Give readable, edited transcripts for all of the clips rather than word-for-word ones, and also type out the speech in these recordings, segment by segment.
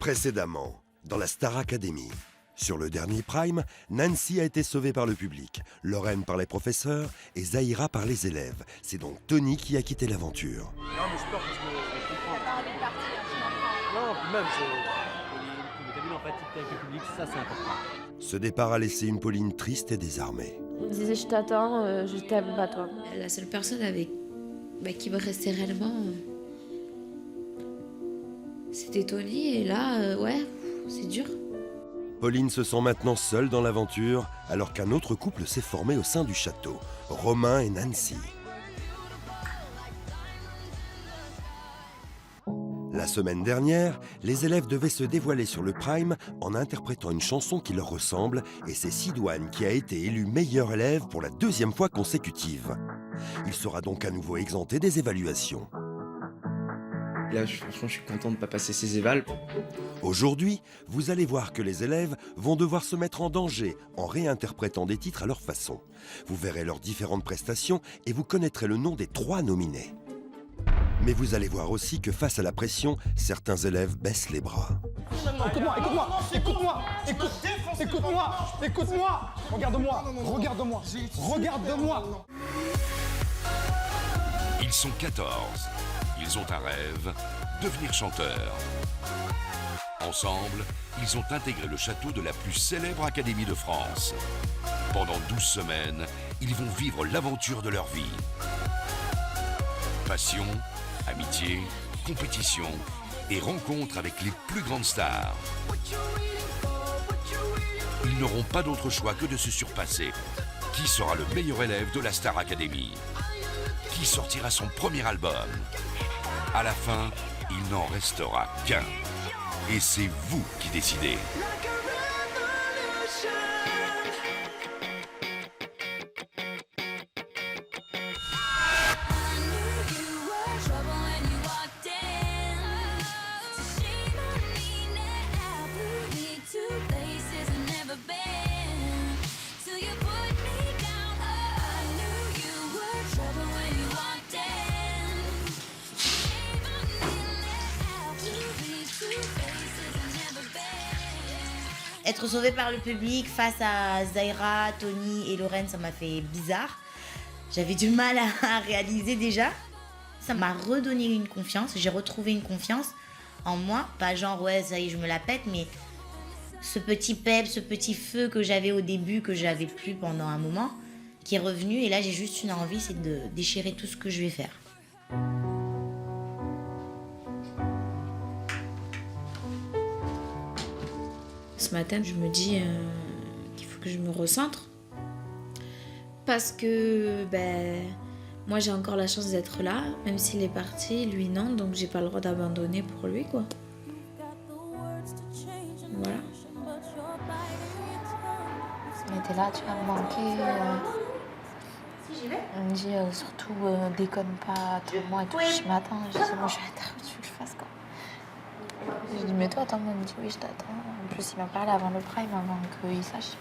Précédemment, dans la Star Academy. Sur le dernier Prime, Nancy a été sauvée par le public, Lorraine par les professeurs et Zahira par les élèves. C'est donc Tony qui a quitté l'aventure. Non, mais je peur parce que je comprends. T'as pas envie de partir, je comprends. Non, puis même, t'as vu l'empathie avec le public, ça c'est important. Ce départ a laissé une Pauline triste et désarmée. Il disait je t'attends, je t'aime pas toi. La seule personne avec qui me restait réellement, c'était Tony. Et là, ouais, c'est dur. Pauline se sent maintenant seule dans l'aventure, alors qu'un autre couple s'est formé au sein du château, Romain et Nancy. La semaine dernière, les élèves devaient se dévoiler sur le Prime en interprétant une chanson qui leur ressemble, et c'est Sidoine qui a été élu meilleur élève pour la 2e fois consécutive. Il sera donc à nouveau exempté des évaluations. Là, franchement, je suis content de ne pas passer ces évals. Aujourd'hui, vous allez voir que les élèves vont devoir se mettre en danger en réinterprétant des titres à leur façon. Vous verrez leurs différentes prestations et vous connaîtrez le nom des 3 nominés. Mais vous allez voir aussi que face à la pression, certains élèves baissent les bras. Écoute-moi, regarde-moi. Ils sont 14. Ils ont un rêve, devenir chanteurs. Ensemble, ils ont intégré le château de la plus célèbre académie de France. Pendant 12 semaines, ils vont vivre l'aventure de leur vie. Passion, amitié, compétition et rencontre avec les plus grandes stars. Ils n'auront pas d'autre choix que de se surpasser. Qui sera le meilleur élève de la Star Academy? Qui sortira son premier album? À la fin, il n'en restera qu'un. Et c'est vous qui décidez. Être sauvée par le public face à Zahira, Tony et Lorraine, ça m'a fait bizarre. J'avais du mal à réaliser déjà. Ça m'a redonné une confiance, j'ai retrouvé une confiance en moi. Pas genre, ouais, ça y est, je me la pète, mais ce petit pep, ce petit feu que j'avais au début, que j'avais plus pendant un moment, qui est revenu. Et là, j'ai juste une envie, c'est de déchirer tout ce que je vais faire. Ce matin, je me dis qu'il faut que je me recentre. Parce que moi, j'ai encore la chance d'être là. Même s'il est parti, lui non. Donc, j'ai pas le droit d'abandonner pour lui, quoi. Voilà. Mais t'es là, tu vas me manquer. Si j'y vais. On me dit surtout déconne pas, attends-moi et tout. Je m'attends, je dis moi je vais être tu veux que je fasse quoi? Je dis mais toi attends-moi, il me dit oui je t'attends. En plus il m'a parlé avant le prime, avant qu'il sache.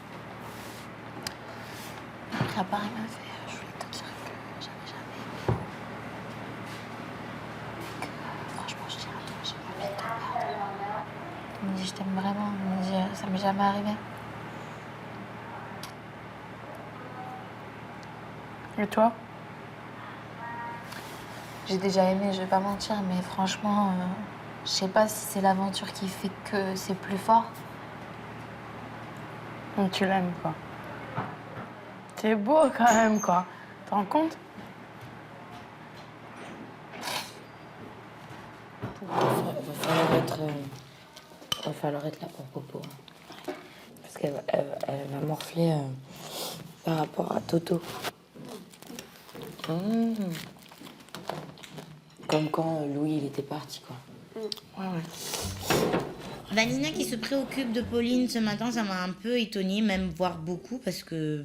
Après à part il m'a fait, je voulais te dire que j'avais jamais aimé. Que franchement je tiens à toi, j'ai pas envie de te perdre. Il me dit je t'aime vraiment, il me dit ça m'est jamais arrivé. Et toi? J'ai déjà aimé, je vais pas mentir, mais franchement, je sais pas si c'est l'aventure qui fait que c'est plus fort. Donc tu l'aimes, quoi. T'es beau quand même, quoi. Tu te rends compte? Va falloir être là pour Popo. Parce qu'elle m'a morflé par rapport à Toto. Comme quand Louis il était parti, quoi. Vanina qui se préoccupe de Pauline ce matin, ça m'a un peu étonnée, même voire beaucoup, parce que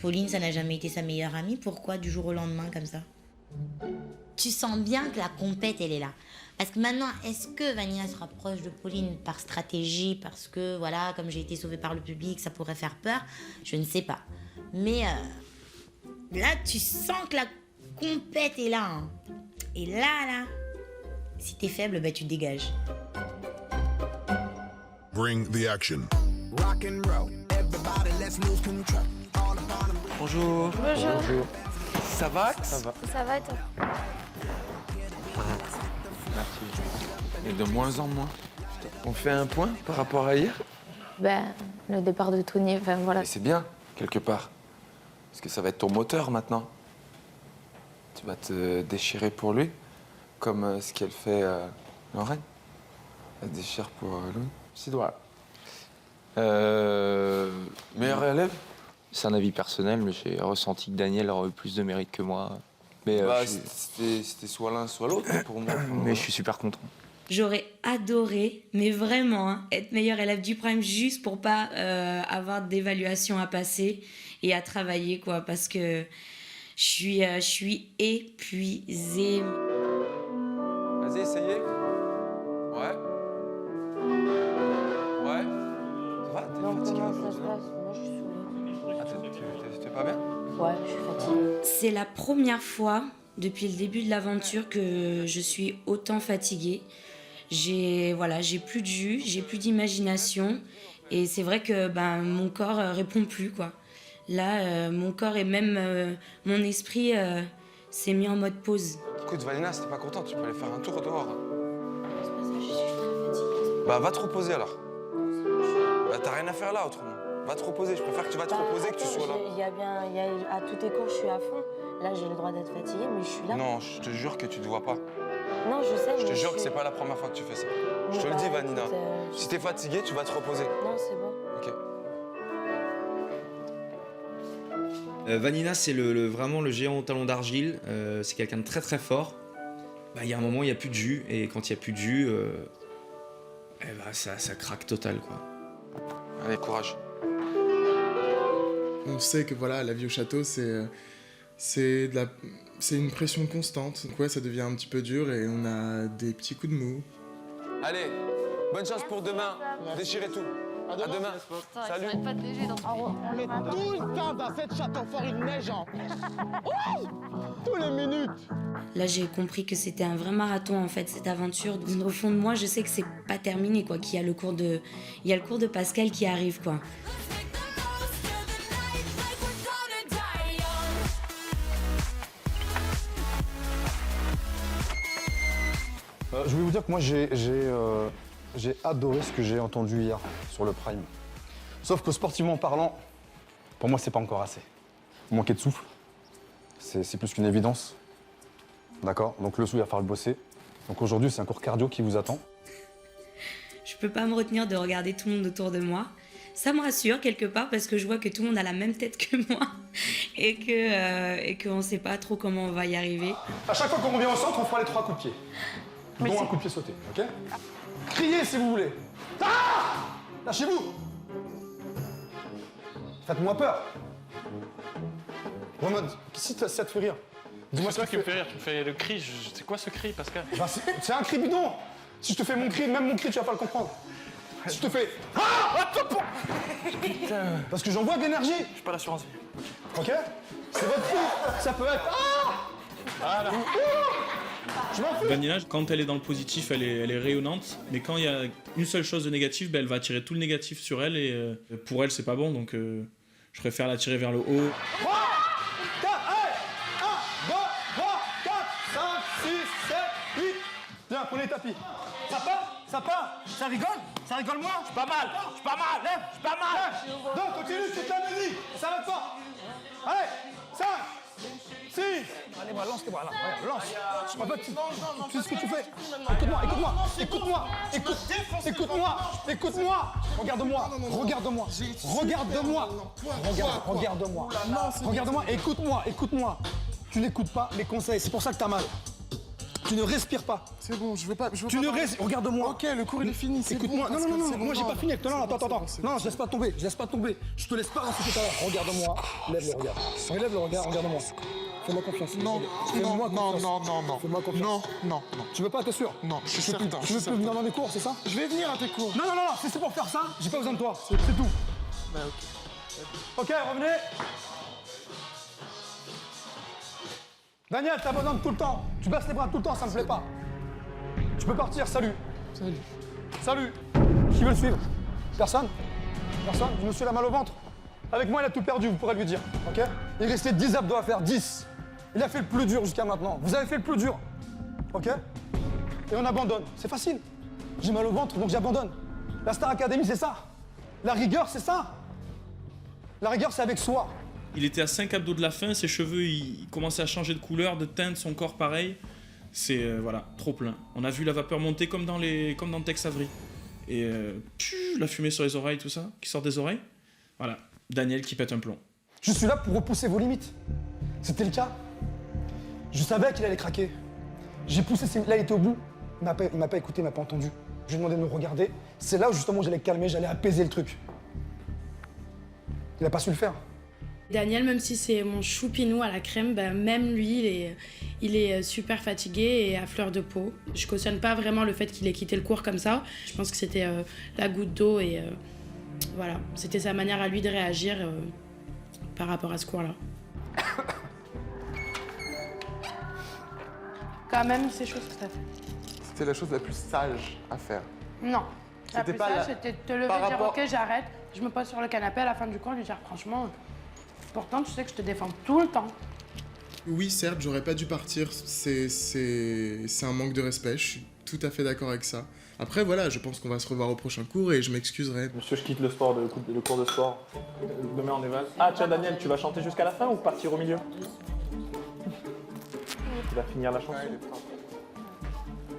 Pauline, ça n'a jamais été sa meilleure amie. Pourquoi du jour au lendemain comme ça? Tu sens bien que la compète, elle est là. Parce que maintenant, est-ce que Vanina se rapproche de Pauline par stratégie, parce que, voilà, comme j'ai été sauvée par le public, ça pourrait faire peur? Je ne sais pas. Mais là, tu sens que la compète est là. Hein. Et là, si t'es faible, tu te dégages. Bring the action. Bonjour. Bonjour. Ça va? Ça va. Ça va, toi? Merci. Et de moins en moins. On fait un point par rapport à hier? Ben, le départ de Tony, enfin voilà. Et c'est bien, quelque part. Parce que ça va être ton moteur maintenant. Tu vas te déchirer pour lui, comme ce qu'elle fait Lorraine. Elle se déchire pour Louis. C'est droit. Meilleur élève? C'est un avis personnel, mais j'ai ressenti que Daniel aurait eu plus de mérite que moi. Mais c'était soit l'un, soit l'autre pour moi. Mais je suis super content. J'aurais adoré, mais vraiment, hein, être meilleure élève du prime juste pour pas avoir d'évaluation à passer et à travailler, quoi, parce que je suis épuisée. Vas-y, essayez. Ouais. Ouais. Ça va? T'es fatigué? Comment ça se passe? Moi, je suis saoulée. Ah, t'es pas bien? Ouais, je suis fatiguée. C'est la première fois depuis le début de l'aventure que je suis autant fatiguée. J'ai plus de jus, j'ai plus d'imagination et c'est vrai que mon corps répond plus, quoi. Là, mon corps et même mon esprit s'est mis en mode pause. Écoute, Vanina, si t'es pas contente, tu peux aller faire un tour dehors. C'est pas ça, je suis très fatiguée. Bah, va te reposer alors. Bah, t'as rien à faire là autrement. Va te reposer, je préfère que tu vas te reposer que tu sois là. À tous tes cours, je suis à fond. Là, j'ai le droit d'être fatiguée, mais je suis là. Non, je te jure que tu te vois pas. Non, je sais, Je te mais jure que c'est pas la première fois que tu fais ça. Je te le dis, Vanina. Si t'es fatiguée, tu vas te reposer. Non, c'est bon. Ok. Vanina, c'est vraiment le géant au talon d'argile. C'est quelqu'un de très très fort. Il y a un moment, il n'y a plus de jus. Et quand il n'y a plus de jus, ça craque total, quoi. Allez, courage. On sait que voilà, la vie au château, c'est une pression constante. Donc ouais, ça devient un petit peu dur et on a des petits coups de mou. Allez, bonne chance pour demain. Déchirez tout. À demain. Salut. Pas de DG dans On met tout le temps dans cette château fort, il neige en... Oui, tous les minutes. Là, j'ai compris que c'était un vrai marathon, en fait, cette aventure. Au fond de moi, je sais que c'est pas terminé, quoi, qu'il y a le cours de Pascal qui arrive, quoi. Je vais vous dire que moi, j'ai adoré ce que j'ai entendu hier sur le Prime. Sauf que sportivement parlant, pour moi, c'est pas encore assez. Vous manquez de souffle. C'est plus qu'une évidence. D'accord? Donc le sou, il va falloir le bosser. Donc aujourd'hui, c'est un cours cardio qui vous attend. Je peux pas me retenir de regarder tout le monde autour de moi. Ça me rassure quelque part parce que je vois que tout le monde a la même tête que moi et qu'on sait pas trop comment on va y arriver. À chaque fois qu'on revient au centre, on fera les 3 coups de pied. Dont un coup de pied sauté, ok? Criez si vous voulez. Ah! Lâchez-vous! Faites-moi peur. Roman, si ça te fait rire, dis-moi ce qui me fait rire. Tu me fais le cri. C'est quoi ce cri, Pascal? C'est un cri bidon. Si je te fais mon cri, même mon cri, tu vas pas le comprendre. Si je te fais... Ah! Putain. Parce que j'envoie de l'énergie. Je suis pas l'assurance vie. Ok? C'est votre cri. Ça peut être... Ah! Voilà. Je m'en fous. Vanina, quand elle est dans le positif, elle est rayonnante. Mais quand il y a une seule chose de négatif, elle va attirer tout le négatif sur elle. Et pour elle, c'est pas bon. Donc je préfère l'attirer vers le haut. 3, 4, allez! 1, 2, 3, 4, 5, 6, 7, 8. Viens, prenez les tapis. Ça part, ça rigole moi. Je suis pas mal, lève, je suis pas mal. Donc, continue, c'est ta musique, ça va pas. Allez, 5, 6. Allez, moi, lance-les-moi, là, regarde, lance. En fait, tu sais ce que tu fais. Écoute-moi. Regarde-moi, écoute-moi. Tu n'écoutes pas mes conseils, c'est pour ça que t'as mal. Tu ne respires pas. C'est bon, je veux pas. Regarde-moi. Ok, le cours il est fini. Écoute-moi. Bon, Non, moi j'ai pas fini avec toi. Non, attends. Non, je laisse pas tomber. Je te laisse pas rentrer tout à l'heure. Regarde-moi. Lève le regard. Regarde-moi. Fais-moi confiance. Non. Fais-moi confiance. Non. Tu veux pas, t'es sûr? Non, je suis certain. Tu veux plus venir dans mes cours, c'est ça? Je vais venir à tes cours. Non, si c'est pour faire ça, j'ai pas besoin de toi. C'est tout. Bah, ok. Ok, revenez. Daniel, t'as besoin de tout le temps. Tu baisses les bras tout le temps, ça me plaît pas. Tu peux partir, salut. Qui veut le suivre? Personne? Personne? Monsieur l'a mal au ventre? Avec moi, il a tout perdu, vous pourrez lui dire, ok? Il restait 10 abdos à faire, 10. Il a fait le plus dur jusqu'à maintenant. Vous avez fait le plus dur, ok? Et on abandonne. C'est facile. J'ai mal au ventre, donc j'abandonne. La Star Academy, c'est ça. La rigueur, c'est ça. La rigueur, c'est avec soi. Il était à 5 abdos de la fin, ses cheveux ils commençaient à changer de couleur, de teinte, son corps pareil. C'est voilà, trop plein. On a vu la vapeur monter comme dans Tex Avery. Et la fumée sur les oreilles, tout ça, qui sort des oreilles. Voilà, Daniel qui pète un plomb. Je suis là pour repousser vos limites. C'était le cas. Je savais qu'il allait craquer. J'ai poussé, là il était au bout. Il m'a pas écouté, il m'a pas entendu. Je lui ai demandé de me regarder. C'est là où justement j'allais calmer, j'allais apaiser le truc. Il a pas su le faire. Daniel, même si c'est mon choupinou à la crème, même lui, il est super fatigué et à fleur de peau. Je cautionne pas vraiment le fait qu'il ait quitté le cours comme ça. Je pense que c'était la goutte d'eau et voilà, c'était sa manière à lui de réagir par rapport à ce cours-là. Quand même, c'est chose que t'as fait. C'était la chose la plus sage à faire. Non. La C'était plus pas sage, la- c'était de te lever, par dire rapport- ok, j'arrête, je me pose sur le canapé à la fin du cours, lui dire franchement, pourtant tu sais que je te défends tout le temps. Oui, certes, j'aurais pas dû partir. C'est un manque de respect. Je suis tout à fait d'accord avec ça. Après, voilà, je pense qu'on va se revoir au prochain cours et je m'excuserai. Monsieur, je quitte le sport, le cours de sport. Demain, on éval. Ah, tiens, Daniel, tu vas chanter jusqu'à la fin ou partir au milieu? Tu vas finir la chanson.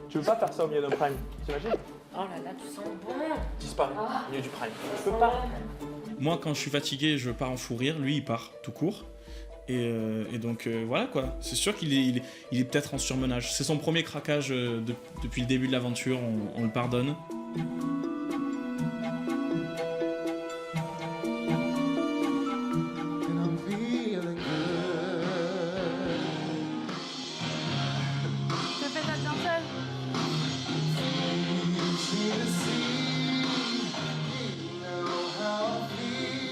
Tu veux pas faire ça au milieu d'un prime? T'imagines? Oh là là, tu sens bon. Disparaît au milieu du prime. Je peux pas. Moi, quand je suis fatigué, je pars en fou rire. Lui, il part tout court. Et donc, voilà quoi. C'est sûr qu'il est peut-être en surmenage. C'est son premier craquage depuis le début de l'aventure. On le pardonne. Je fais ta dentelle.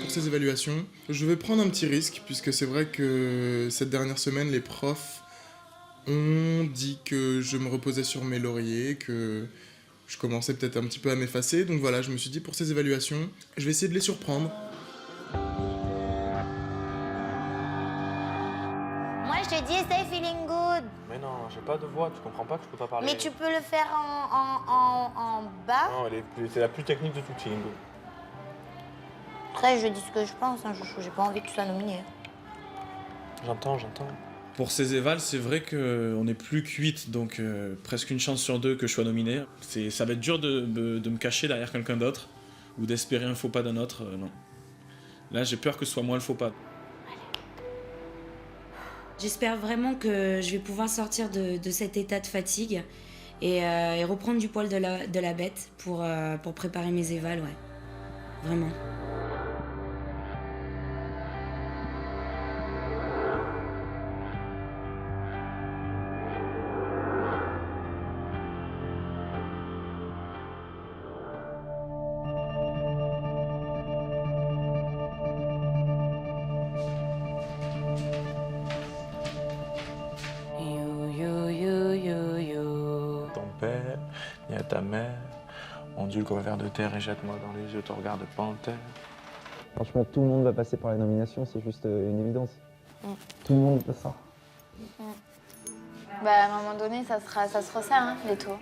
Pour ces évaluations, je vais prendre un petit risque puisque c'est vrai que cette dernière semaine, les profs ont dit que je me reposais sur mes lauriers, que je commençais peut-être un petit peu à m'effacer. Donc voilà, je me suis dit pour ces évaluations, je vais essayer de les surprendre. Moi, je te dis, stay feeling good. Mais non, j'ai pas de voix, tu comprends pas que je peux pas parler. Mais tu peux le faire en bas. Non, c'est la plus technique de toute feeling good. Après, je dis ce que je pense, hein, chouchou. J'ai pas envie que tu sois nominé. J'entends. Pour ces évals, c'est vrai qu'on n'est plus cuite, donc presque une chance sur deux que je sois nominé. Ça va être dur de me cacher derrière quelqu'un d'autre ou d'espérer un faux pas d'un autre. Non. Là, j'ai peur que ce soit moi le faux pas. J'espère vraiment que je vais pouvoir sortir de cet état de fatigue et reprendre du poil de la bête pour préparer mes évals, ouais. Vraiment. Ton père, il y a ta mère, ondule comme un ver de terre et jette-moi dans les yeux ton regard de panthère. Franchement, tout le monde va passer par les nominations, c'est juste une évidence. Tout le monde passe ça. Bah, à un moment donné, ça se resserre, hein, les taux.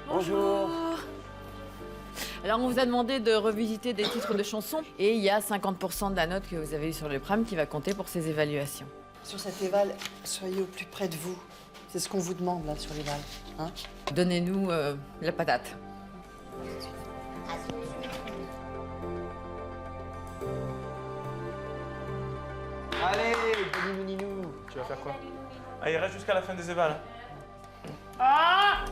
Bonjour. Alors, on vous a demandé de revisiter des titres de chansons et il y a 50% de la note que vous avez eue sur le prime qui va compter pour ces évaluations. Sur cet éval, soyez au plus près de vous. C'est ce qu'on vous demande là sur l'éval. Hein? Donnez-nous la patate. Allez, petit moulinou. Tu vas faire quoi? Ah, il reste jusqu'à la fin des évals. Ah!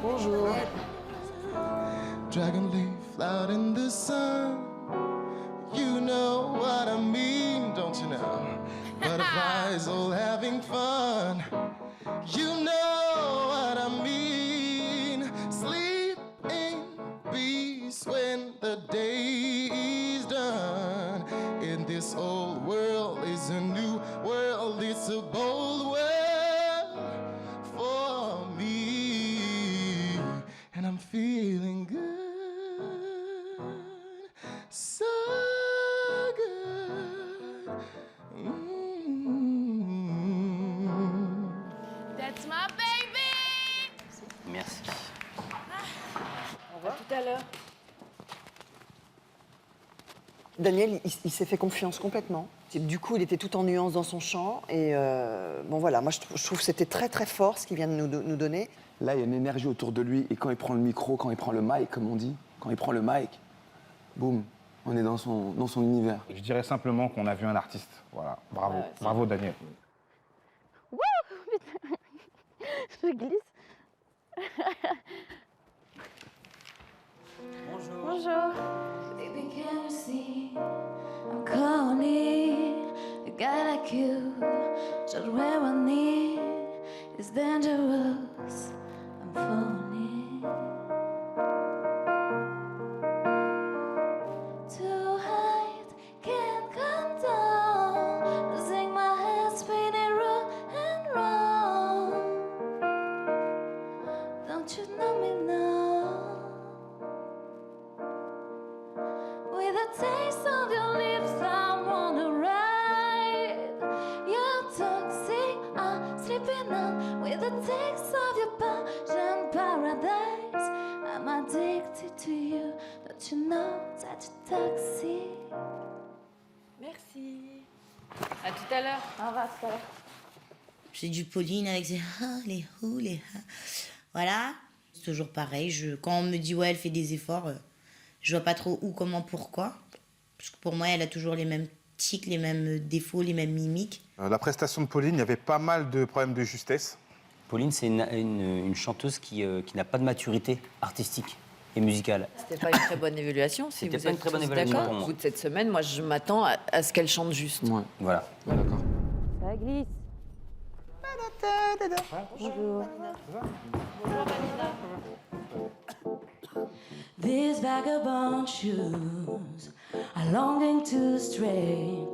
Bonjour. Dragon leaf out in the sun. You know what I mean, don't you know? Butterflies all having fun. You know what I mean. Sleep in peace when the day is done. In this old world is a new so good. That's my baby. Merci. Au revoir. À tout à l'heure. Daniel, il s'est fait confiance complètement. Du coup, il était tout en nuances dans son chant. Et bon, voilà, moi, je trouve que c'était très, très fort ce qu'il vient de nous donner. Là, il y a une énergie autour de lui. Et quand il prend le micro, quand il prend le mic, comme on dit, quand il prend le mic, boum, on est dans son univers. Je dirais simplement qu'on a vu un artiste. Voilà, bravo. Ouais, Bravo, Daniel. Wouh, putain. Je glisse. Bonjour. Bonjour. Baby, can you see I'm calling a guy like you? Just where I need is dangerous. I'm falling too high, can't come down. Losing my head, spinning round and round. Don't you know me now? With a taste of your lips, I wanna ride. You're toxic, I'm sleeping on. With a taste of your passion paradise, I'm addicted to you. Don't you know that you're toxic? Merci. À tout à l'heure. Au revoir, à tout à l'heure. C'est du Pauline avec ses les les Voilà. C'est toujours pareil. Quand on me dit ouais, elle fait des efforts, je vois pas trop où, comment, pourquoi. Parce que pour moi, elle a toujours les mêmes tics, les mêmes défauts, les mêmes mimiques. La prestation de Pauline, il y avait pas mal de problèmes de justesse. Pauline, c'est une chanteuse qui n'a pas de maturité artistique et musicale. C'était pas une très bonne évaluation, si C'était vous pas êtes une très bonne tous évaluation d'accord. pour moi. Au bout de cette semaine, moi, je m'attends à ce qu'elle chante juste. Ouais. Voilà. Ouais, d'accord. Ça glisse. Bonjour. Bonjour, Vanina. These vagabond shoes are longing to stray.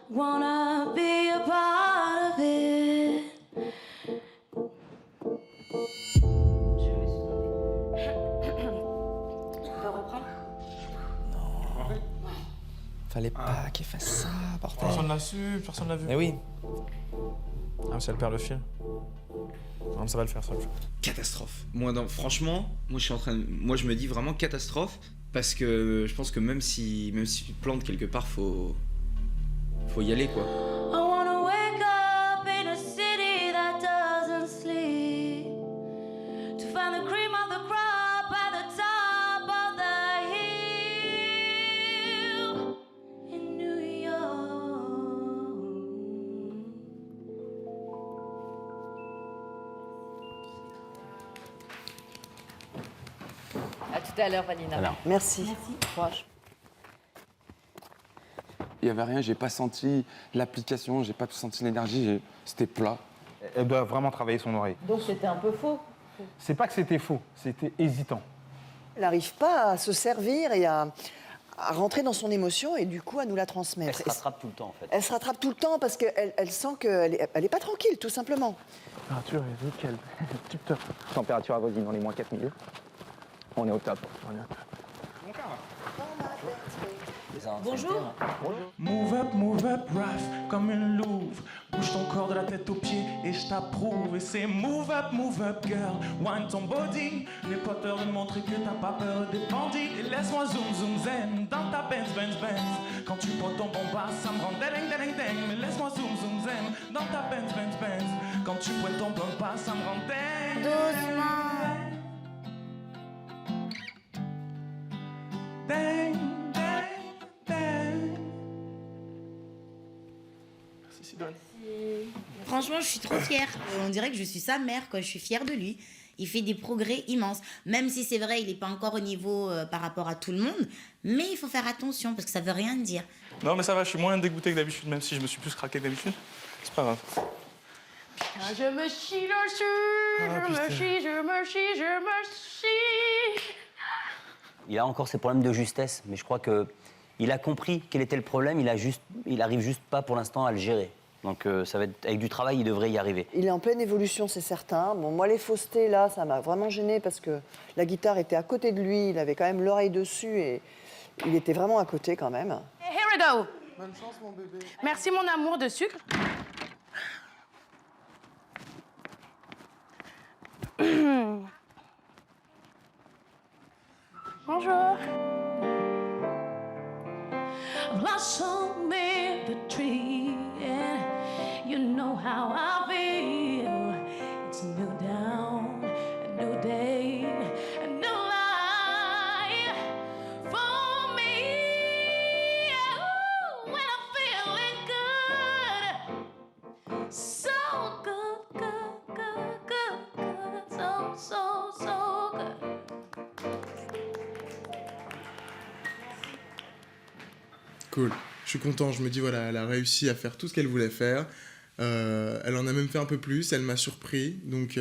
Wanna be a part of it. Fallait pas qu'il fasse ça, bordel. Personne l'a su, personne l'a vu. Mais oui. Ah, si elle perd le fil. Non, ça va le faire, ça va le faire. Catastrophe. Franchement, moi je me dis vraiment catastrophe parce que je pense que même si tu te plantes quelque part, faut y aller quoi. I wanna wake up in a city that doesn't sleep. To find the cream of the crop at the top of the hill in New York. À tout à l'heure, Vanina. Alors. Merci. Courage. Il n'y avait rien, j'ai pas senti l'application, j'ai pas senti l'énergie, c'était plat. Elle doit vraiment travailler son oreille. Donc c'était un peu faux. C'est pas que c'était faux, c'était hésitant. Elle n'arrive pas à se servir et à rentrer dans son émotion et du coup à nous la Elle transmettre. se rattrape tout le temps, en fait. Elle se rattrape tout le temps parce qu'elle sent qu'elle est pas tranquille, tout simplement. Température est nickel. Tip top. Température avoisine dans les moins 4000. On est au top. Bonjour. Move up, rough, comme une louve. Bouge ton corps de la tête aux pieds et je t'approuve. Et c'est move up, girl. Wine ton body. N'aie pas peur de montrer que t'as pas peur des bandits. Et laisse-moi zoom zen dans ta Benz. Quand tu prends ton bomba, ça me rend ding. Mais laisse-moi zoom zen dans ta Benz. Quand tu prends ton bomba, ça me rend ding. Doucement. Ding. Franchement, je suis trop fière. On dirait que je suis sa mère, quoi. Je suis fière de lui. Il fait des progrès immenses. Même si c'est vrai, il n'est pas encore au niveau par rapport à tout le monde. Mais il faut faire attention parce que ça veut rien dire. Non, mais ça va, je suis moins dégoûté que d'habitude, même si je me suis plus craqué que d'habitude. C'est pas grave. Je me chie dessus, je me chie. Il a encore ses problèmes de justesse, mais je crois qu'il a compris quel était le problème, il arrive juste pas pour l'instant à le gérer. Donc ça va être, avec du travail, il devrait y arriver. Il est en pleine évolution, c'est certain. Bon, moi, les faussetés, là, ça m'a vraiment gênée parce que la guitare était à côté de lui, il avait quand même l'oreille dessus et Il était vraiment à côté quand même. Here we go. Bonne chance, mon bébé. Merci mon amour de sucre. Bonjour. Blossom in the tree, and you know how I feel. It's new dawn, a new day, a new life for me. Ooh, when I'm feeling good, so good, good, good, good, good, so good. Cool. Je suis content. Je me dis, voilà, elle a réussi à faire tout ce qu'elle voulait faire. Elle en a même fait un peu plus. Elle m'a surpris. Donc,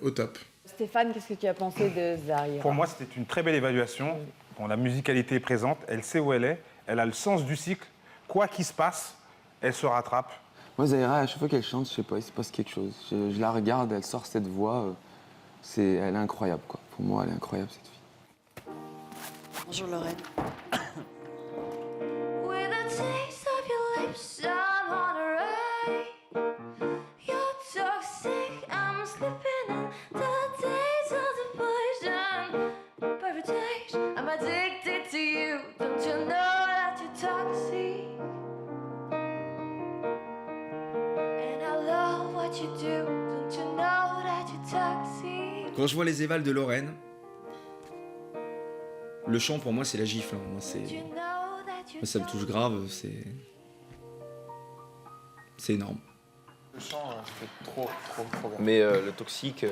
au top. Stéphane, qu'est-ce que tu as pensé de Zahira? Pour moi, c'était une très belle évaluation. Bon, la musicalité est présente, elle sait où elle est, elle a le sens du cycle. Quoi qu'il se passe, elle se rattrape. Moi, Zahira, à chaque fois qu'elle chante, je sais pas, il se passe quelque chose. Je la regarde, elle sort cette voix. Elle est incroyable, quoi. Pour moi, elle est incroyable, cette fille. Bonjour Lorraine. With the taste of your lips, I'm on a ride. You're toxic, I'm slipping in the taste of the poison. Perfect taste, I'm addicted to you. Don't you know that you're toxic? And I love what you do. Don't you know that you're toxic? Quand je vois les évals de Lorraine, le chant pour moi c'est la gifle. Moi, moi, ça me touche grave, c'est énorme. Le chant, c'était trop bien. Mais le toxique.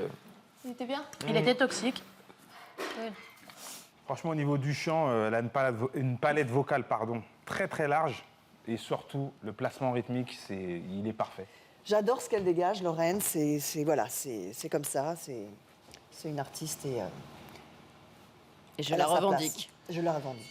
Il était bien. Il était toxique. Franchement, au niveau du chant, elle a une palette vocale très très large. Et surtout, le placement rythmique, il est parfait. J'adore ce qu'elle dégage, Lorraine. C'est comme ça. C'est une artiste et je elle la a sa revendique. place. Je la revendique.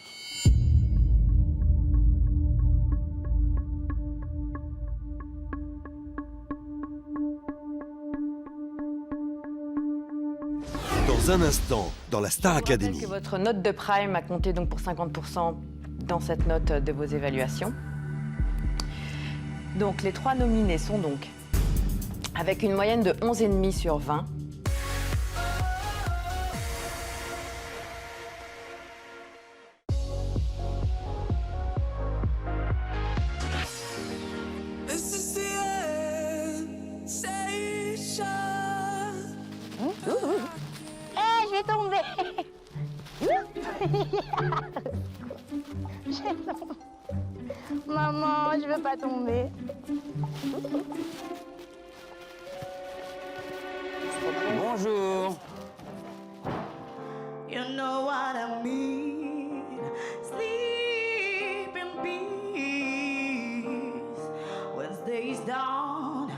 Dans un instant, dans la Star Je vous rappelle Academy. que votre note de prime a compté donc pour 50% dans cette note de vos évaluations. Donc les 3 nominés sont donc avec une moyenne de 11,5 sur 20. This is the end station. Je vais tomber. Je vais tomber. Maman, je veux pas tomber. Bonjour. You know what I mean. Sleep in peace. Wednesday's dawn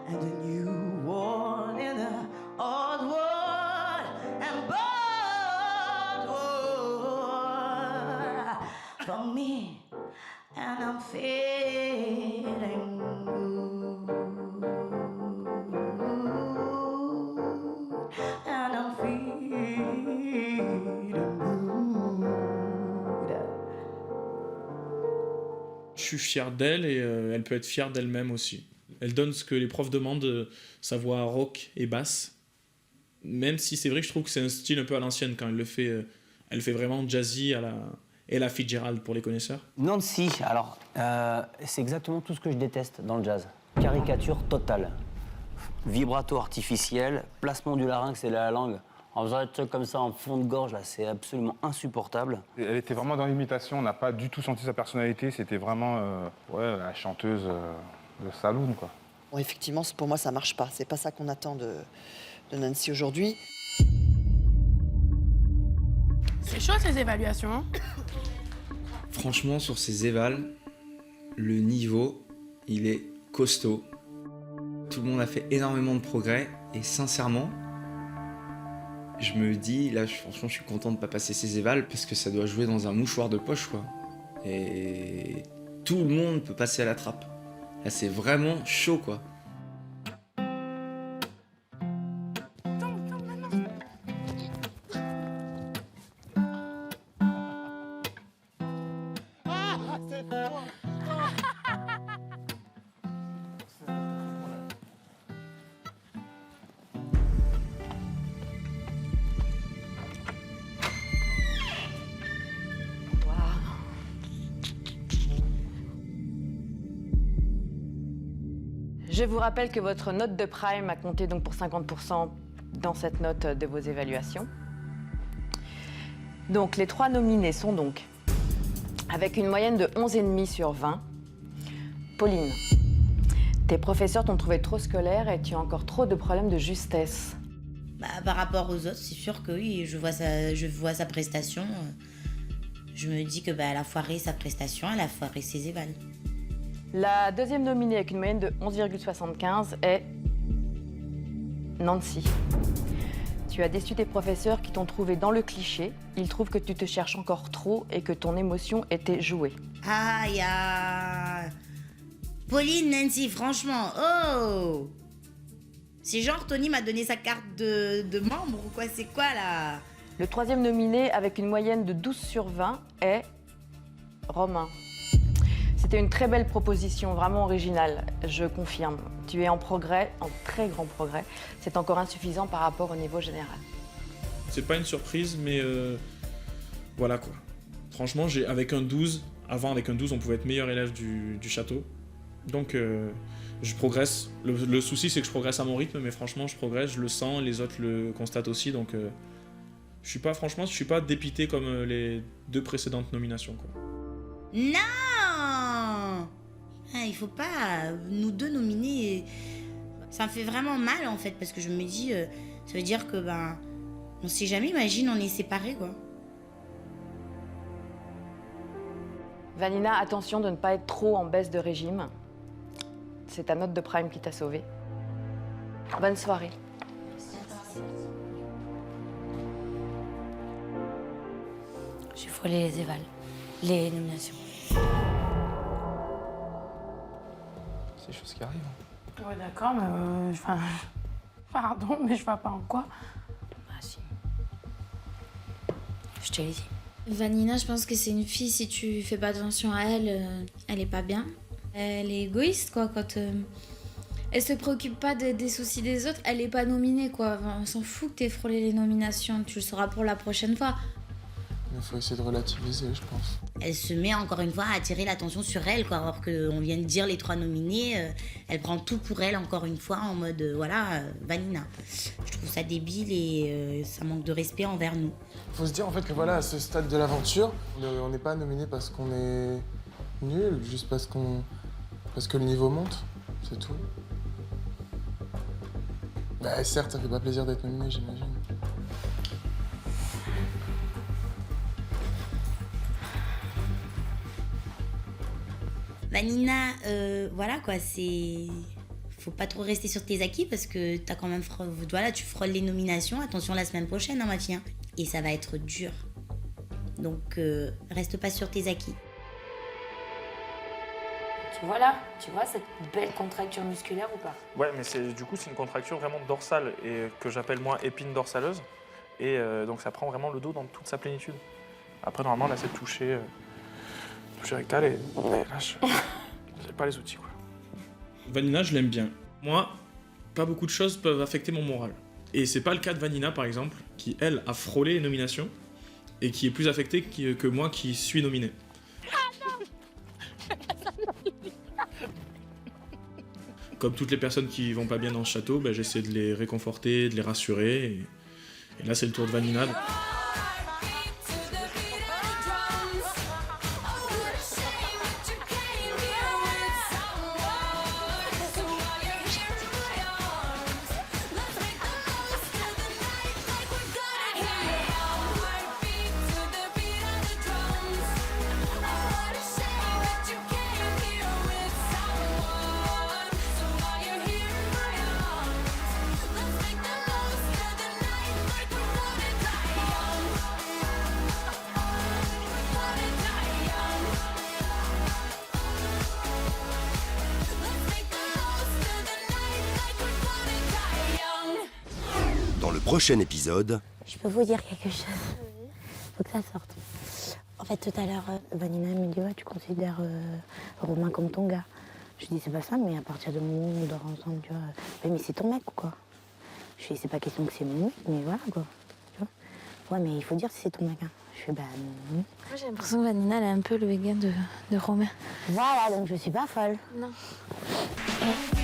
and a new one in the old world and bold world for me. And I'm feeling good. And I'm feeling good. Je suis fier d'elle et elle peut être fière d'elle-même aussi. Elle donne ce que les profs demandent, sa voix rock et basse. Même si c'est vrai que je trouve que c'est un style un peu à l'ancienne quand elle le fait. Elle fait vraiment jazzy à la Ella Fitzgerald pour les connaisseurs. Nancy, alors, c'est exactement tout ce que je déteste dans le jazz. Caricature totale. Vibrato artificiel, placement du larynx et de la langue. En faisant des trucs comme ça en fond de gorge, là, c'est absolument insupportable. Elle était vraiment dans l'imitation, on n'a pas du tout senti sa personnalité. C'était vraiment la chanteuse de saloon, quoi. Bon, effectivement, pour moi, ça marche pas. C'est pas ça qu'on attend de Nancy aujourd'hui. C'est chaud ces évaluations. Hein. Franchement, sur ces évals, le niveau, il est costaud. Tout le monde a fait énormément de progrès et sincèrement, je me dis, là, franchement, je suis content de ne pas passer ces évals parce que ça doit jouer dans un mouchoir de poche, quoi. Et tout le monde peut passer à la trappe. Là, c'est vraiment chaud, quoi. Je vous rappelle que votre note de prime a compté donc pour 50% dans cette note de vos évaluations. Donc les 3 nominés sont donc, avec une moyenne de 11,5 sur 20, Pauline. Tes professeurs t'ont trouvé trop scolaire et tu as encore trop de problèmes de justesse. Bah, par rapport aux autres, c'est sûr que oui, je vois sa prestation. Je me dis que bah, elle a foiré sa prestation, elle a foiré ses évals. La deuxième nominée avec une moyenne de 11,75 est Nancy. Tu as déçu tes professeurs qui t'ont trouvé dans le cliché. Ils trouvent que tu te cherches encore trop et que ton émotion était jouée. Aïe, Pauline, Nancy, franchement, oh! C'est genre Tony m'a donné sa carte de membre ou quoi? C'est quoi là? Le troisième nominé avec une moyenne de 12 sur 20 est Romain. C'était une très belle proposition, vraiment originale, je confirme. Tu es en progrès, en très grand progrès. C'est encore insuffisant par rapport au niveau général. C'est pas une surprise, mais voilà quoi. Franchement, avec un 12, avant avec un 12, on pouvait être meilleur élève du château. Donc je progresse. Le souci, c'est que je progresse à mon rythme, mais franchement, je progresse, je le sens, les autres le constatent aussi. Donc je suis pas dépité comme les 2 précédentes nominations, quoi. Non! Il faut pas nous 2 nominer. Ça me fait vraiment mal en fait, parce que je me dis, ça veut dire que ben, on sait jamais, imagine on est séparés quoi. Vanina, attention de ne pas être trop en baisse de régime. C'est ta note de prime qui t'a sauvée. Bonne soirée. J'ai frôlé les évals, les nominations. C'est des choses qui arrivent. Ouais, d'accord, mais pardon, mais je vois pas en quoi. Bah si. Je te l'ai dit. Vanina, je pense que c'est une fille, si tu fais pas attention à elle, elle est pas bien. Elle est égoïste, quoi, quand elle se préoccupe pas des soucis des autres, elle est pas nominée, quoi. Enfin, on s'en fout que t'aies frôlé les nominations, tu le sauras pour la prochaine fois. Il faut essayer de relativiser, je pense. Elle se met encore une fois à attirer l'attention sur elle, quoi. Alors qu'on vient de dire les 3 nominés, elle prend tout pour elle encore une fois en mode Vanina. Je trouve ça débile et ça manque de respect envers nous. Faut se dire en fait que voilà, à ce stade de l'aventure, on n'est pas nominé parce qu'on est nul, juste parce que le niveau monte, c'est tout. Bah certes, ça fait pas plaisir d'être nominé, j'imagine. Vanina, voilà quoi, c'est... Faut pas trop rester sur tes acquis parce que t'as quand même... Voilà, tu frôles les nominations, attention la semaine prochaine, hein, ma fille. Hein. Et ça va être dur. Donc, reste pas sur tes acquis. Tu vois là, cette belle contracture musculaire ou pas? Ouais, mais c'est une contracture vraiment dorsale et que j'appelle moi épine dorsaleuse. Et donc ça prend vraiment le dos dans toute sa plénitude. Après, normalement, là, c'est touché rectal et là, j'ai pas les outils, quoi. Vanina, je l'aime bien. Moi, pas beaucoup de choses peuvent affecter mon moral. Et c'est pas le cas de Vanina, par exemple, qui, elle, a frôlé les nominations et qui est plus affectée que moi qui suis nominé. Comme toutes les personnes qui vont pas bien dans ce château, bah, j'essaie de les réconforter, de les rassurer. Et là, c'est le tour de Vanina. Dans le prochain épisode... Je peux vous dire quelque chose. Faut que ça sorte. En fait, tout à l'heure, Vanina me dit ouais, tu considères Romain comme ton gars. Je dis c'est pas ça, mais à partir du moment où on dort ensemble, tu vois, mais c'est ton mec quoi. Je dis c'est pas question que c'est mon mec, mais voilà quoi. Tu vois. Ouais, mais il faut dire si c'est ton mec. Hein. Je fais bah non. Moi j'ai l'impression que Vanina elle est un peu le gars de Romain. Voilà, donc je suis pas folle. Non. Et